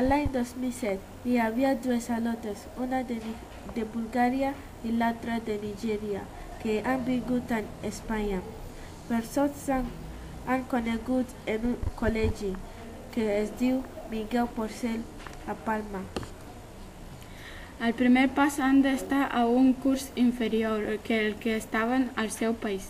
l'any 2007 hi havia dues salotes, una de Bulgària i l'altra de Nigèria, que han vingut a Espanya. Per sort s'han conegut en un col·legi que es diu Miguel Porcel a Palma. Al primer pas han d'estar a un curs inferior que el que estaven al seu país.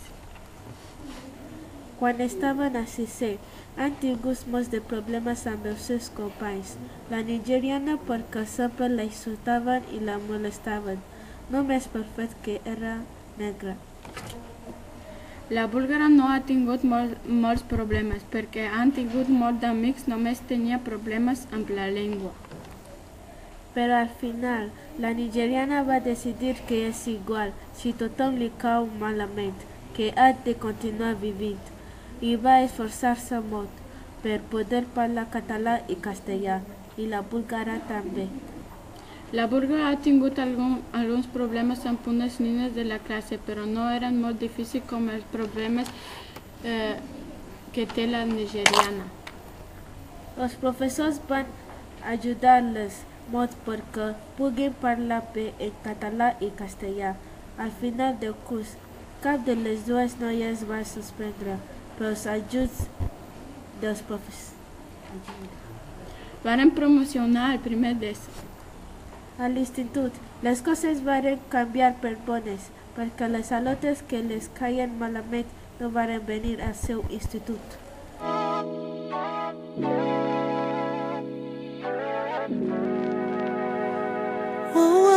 Quan estaven a sisè, han tingut molts de problemes amb els seus companys. La nigeriana perquè sempre la insultaven i la molestaven, només per fet que era negra. La búlgara no ha tingut molts problemes perquè han tingut molts d'amics, només tenia problemes amb la llengua. Però al final, la nigeriana va decidir que és igual si tothom li cau malament, que ha de continuar vivint, i va esforçar-se molt per poder parlar català i castellà, i la búlgara també. La búlgara ha tingut alguns problemes amb unes nines de la classe, però no eren molt difícils com els problemes que té la nigeriana. Els professors van ajudar-les molt perquè puguin parlar bé en català i castellà. Al final del curs, cap de les dues noies va suspendre, però els ajuts dels professors Varen promocionar el primer d'ells. a l'institut. Les coses varen canviar per bones, perquè les salotes que les caien malament no varen venir al seu institut. Oh